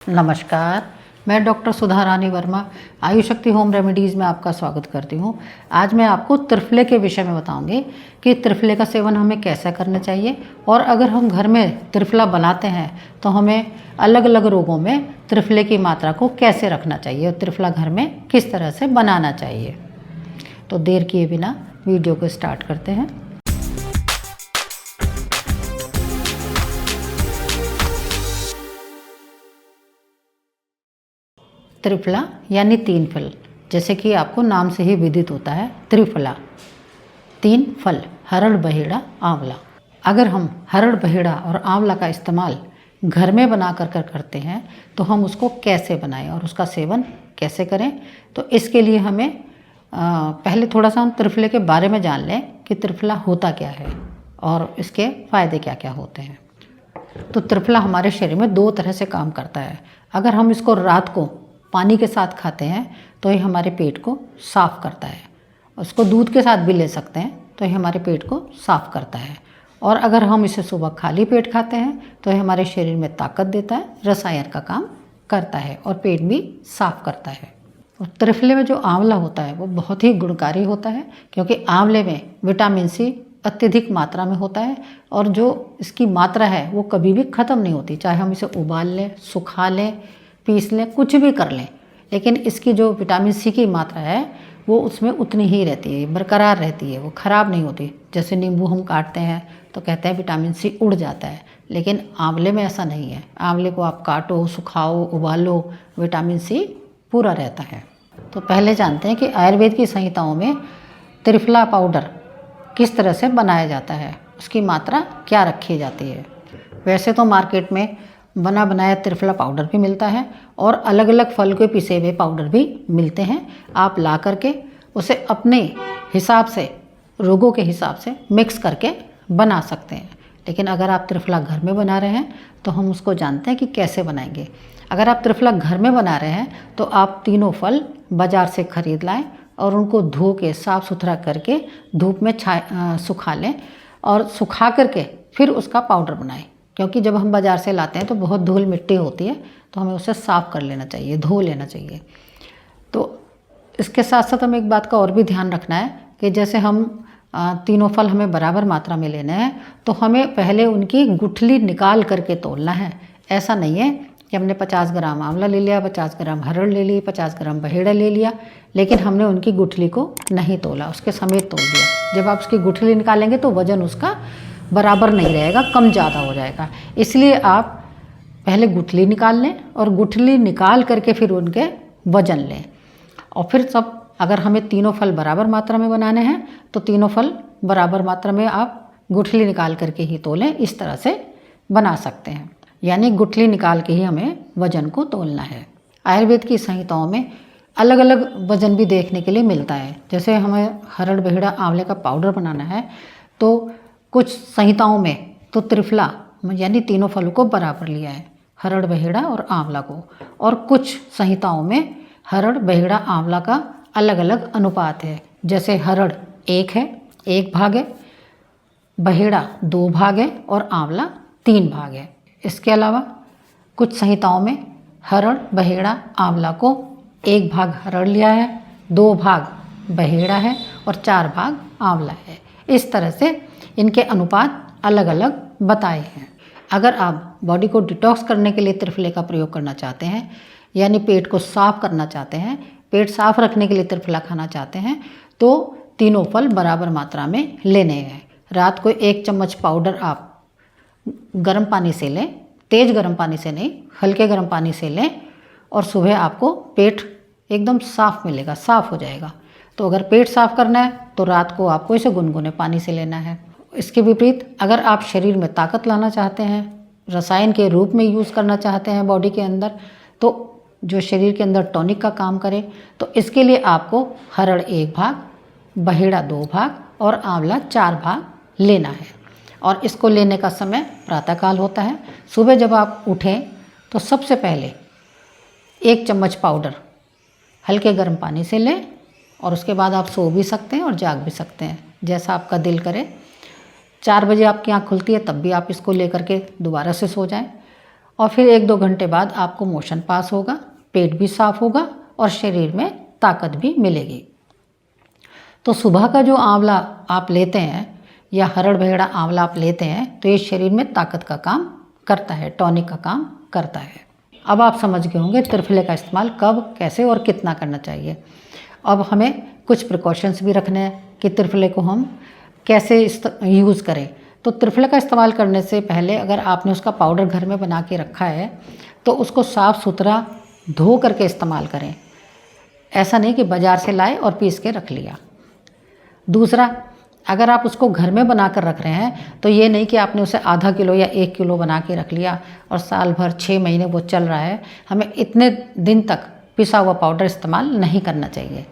नमस्कार, मैं डॉक्टर सुधा रानी वर्मा आयुष शक्ति होम रेमेडीज़ में आपका स्वागत करती हूँ। आज मैं आपको त्रिफले के विषय में बताऊँगी कि त्रिफले का सेवन हमें कैसे करना चाहिए और अगर हम घर में त्रिफला बनाते हैं तो हमें अलग अलग रोगों में त्रिफले की मात्रा को कैसे रखना चाहिए और त्रिफला घर में किस तरह से बनाना चाहिए। तो देर किए बिना वीडियो को स्टार्ट करते हैं। त्रिफला यानी तीन फल, जैसे कि आपको नाम से ही विदित होता है त्रिफला, तीन फल, हरड़, बहेड़ा, आंवला। अगर हम हरड़, बहेड़ा और आंवला का इस्तेमाल घर में बना कर करते हैं तो हम उसको कैसे बनाएं और उसका सेवन कैसे करें। तो इसके लिए हमें पहले थोड़ा सा हम त्रिफले के बारे में जान लें कि त्रिफला होता क्या है और इसके फ़ायदे क्या क्या होते हैं। तो त्रिफला हमारे शरीर में दो तरह से काम करता है। अगर हम इसको रात को पानी के साथ खाते हैं तो ये हमारे पेट को साफ़ करता है। उसको दूध के साथ भी ले सकते हैं तो ये हमारे पेट को साफ़ करता है। और अगर हम इसे सुबह खाली पेट खाते हैं तो ये हमारे शरीर में ताकत देता है, रसायन का काम करता है और पेट भी साफ़ करता है। और त्रिफले में जो आंवला होता है वो बहुत ही गुणकारी होता है, क्योंकि आंवले में विटामिन सी अत्यधिक मात्रा में होता है और जो इसकी मात्रा है वो कभी भी ख़त्म नहीं होती। चाहे हम इसे उबाल लें, सुखा लें, पीस लें, कुछ भी कर लें, लेकिन इसकी जो विटामिन सी की मात्रा है वो उसमें उतनी ही रहती है, बरकरार रहती है, वो ख़राब नहीं होती। जैसे नींबू हम काटते हैं तो कहते हैं विटामिन सी उड़ जाता है, लेकिन आंवले में ऐसा नहीं है। आंवले को आप काटो, सुखाओ, उबालो, विटामिन सी पूरा रहता है। तो पहले जानते हैं कि आयुर्वेद की संहिताओं में त्रिफला पाउडर किस तरह से बनाया जाता है, उसकी मात्रा क्या रखी जाती है। वैसे तो मार्केट में बना बनाया त्रिफला पाउडर भी मिलता है और अलग अलग फल के पिसे हुए पाउडर भी मिलते हैं। आप ला करके उसे अपने हिसाब से, रोगों के हिसाब से मिक्स करके बना सकते हैं। लेकिन अगर आप त्रिफला घर में बना रहे हैं तो हम उसको जानते हैं कि कैसे बनाएंगे। अगर आप त्रिफला घर में बना रहे हैं तो आप तीनों फल बाज़ार से ख़रीद लाएँ और उनको धो के साफ़ सुथरा करके धूप में सुखा लें और सुखा करके फिर उसका पाउडर बनाएं। क्योंकि जब हम बाज़ार से लाते हैं तो बहुत धूल मिट्टी होती है, तो हमें उसे साफ़ कर लेना चाहिए, धो लेना चाहिए। तो इसके साथ साथ हमें एक बात का और भी ध्यान रखना है कि जैसे हम तीनों फल हमें बराबर मात्रा में लेने हैं तो हमें पहले उनकी गुठली निकाल करके तोलना है। ऐसा नहीं है कि हमने 50 ग्राम आंवला ले लिया, 50 ग्राम हरड़ ले ली, 50 ग्राम बहेड़ा ले लिया, लेकिन हमने उनकी गुठली को नहीं तोला, उसके समेत तोल दिया। जब आप उसकी गुठली निकालेंगे तो वज़न उसका बराबर नहीं रहेगा, कम ज़्यादा हो जाएगा। इसलिए आप पहले गुठली निकाल लें और गुठली निकाल करके फिर उनके वज़न लें। और फिर सब, अगर हमें तीनों फल बराबर मात्रा में बनाने हैं तो तीनों फल बराबर मात्रा में आप गुठली निकाल करके ही तोलें। इस तरह से बना सकते हैं, यानी गुठली निकाल के ही हमें वज़न को तोलना है। आयुर्वेद की संहिताओं में अलग अलग वज़न भी देखने के लिए मिलता है। जैसे हमें हरड़, बहेड़ा, आंवले का पाउडर बनाना है तो कुछ संहिताओं में तो त्रिफला यानी तीनों फलों को बराबर लिया है, हरड़, बहेड़ा और आंवला को। और कुछ संहिताओं में हरड़, बहेड़ा, आंवला का अलग अलग अनुपात है। जैसे हरड़ 1 है, 1 भाग है, बहेड़ा 2 भाग है और आंवला 3 भाग है। इसके अलावा कुछ संहिताओं में हरड़, बहेड़ा, आंवला को 1 भाग हरड़ लिया है, 2 भाग बहेड़ा है और 4 भाग आंवला है। इस तरह से इनके अनुपात अलग अलग बताए हैं। अगर आप बॉडी को डिटॉक्स करने के लिए त्रिफले का प्रयोग करना चाहते हैं, यानी पेट को साफ़ करना चाहते हैं, पेट साफ़ रखने के लिए त्रिफला खाना चाहते हैं, तो तीनों फल बराबर मात्रा में लेने हैं। रात को 1 चम्मच पाउडर आप गर्म पानी से लें, तेज़ गर्म पानी से नहीं, हल्के गर्म पानी से लें और सुबह आपको पेट एकदम साफ़ मिलेगा, साफ़ हो जाएगा। तो अगर पेट साफ़ करना है तो रात को आपको इसे गुनगुने पानी से लेना है। इसके विपरीत अगर आप शरीर में ताकत लाना चाहते हैं, रसायन के रूप में यूज़ करना चाहते हैं बॉडी के अंदर, तो जो शरीर के अंदर टॉनिक का काम करे, तो इसके लिए आपको हरड़ 1 भाग, बहेड़ा 2 भाग और आंवला 4 भाग लेना है। और इसको लेने का समय प्रातःकाल होता है। सुबह जब आप उठें तो सबसे पहले 1 चम्मच पाउडर हल्के गर्म पानी से लें और उसके बाद आप सो भी सकते हैं और जाग भी सकते हैं, जैसा आपका दिल करे। 4 बजे आपकी आँख खुलती है तब भी आप इसको लेकर के दोबारा से सो जाएं और फिर 1-2 घंटे बाद आपको मोशन पास होगा, पेट भी साफ होगा और शरीर में ताकत भी मिलेगी। तो सुबह का जो आंवला आप लेते हैं या हरड़ बहेड़ा आंवला आप लेते हैं तो ये शरीर में ताकत का काम करता है, टॉनिक का काम करता है। अब आप समझ गए होंगे त्रिफले का इस्तेमाल कब, कैसे और कितना करना चाहिए। अब हमें कुछ प्रिकॉशंस भी रखने हैं कि त्रिफले को हम कैसे यूज़ करें। तो त्रिफले का इस्तेमाल करने से पहले अगर आपने उसका पाउडर घर में बना के रखा है तो उसको साफ़ सुथरा धो करके इस्तेमाल करें। ऐसा नहीं कि बाज़ार से लाए और पीस के रख लिया। दूसरा, अगर आप उसको घर में बना कर रख रहे हैं तो ये नहीं कि आपने उसे आधा किलो या 1 किलो बना के रख लिया और साल भर 6 महीने वो चल रहा है। हमें इतने दिन तक पिसा हुआ पाउडर इस्तेमाल नहीं करना चाहिए।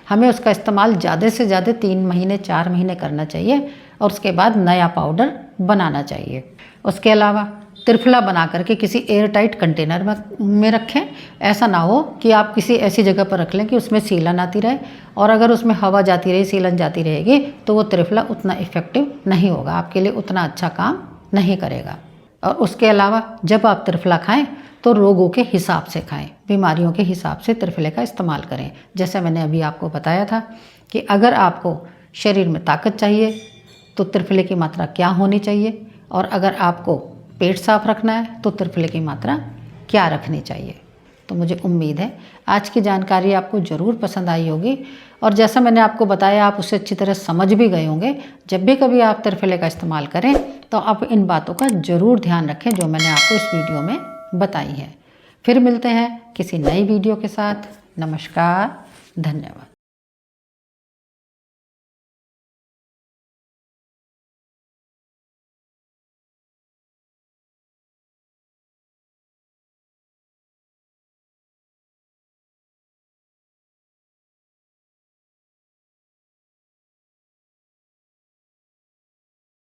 हमें उसका इस्तेमाल ज़्यादा से ज़्यादा 3 महीने 4 महीने करना चाहिए और उसके बाद नया पाउडर बनाना चाहिए। उसके अलावा त्रिफला बना करके किसी एयर टाइट कंटेनर में रखें। ऐसा ना हो कि आप किसी ऐसी जगह पर रख लें कि उसमें सीलन आती रहे, और अगर उसमें हवा जाती रही, सीलन जाती रहेगी तो वो त्रिफला उतना इफ़ेक्टिव नहीं होगा, आपके लिए उतना अच्छा काम नहीं करेगा। और उसके अलावा जब आप त्रिफला खाएं तो रोगों के हिसाब से खाएं, बीमारियों के हिसाब से त्रिफले का इस्तेमाल करें। जैसे मैंने अभी आपको बताया था कि अगर आपको शरीर में ताकत चाहिए तो त्रिफले की मात्रा क्या होनी चाहिए, और अगर आपको पेट साफ रखना है तो त्रिफले की मात्रा क्या रखनी चाहिए। तो मुझे उम्मीद है आज की जानकारी आपको ज़रूर पसंद आई होगी, और जैसा मैंने आपको बताया आप उसे अच्छी तरह समझ भी गए होंगे। जब भी कभी आप त्रिफले का इस्तेमाल करें तो आप इन बातों का ज़रूर ध्यान रखें जो मैंने आपको इस वीडियो में बताई है। फिर मिलते हैं किसी नई वीडियो के साथ। नमस्कार, धन्यवाद।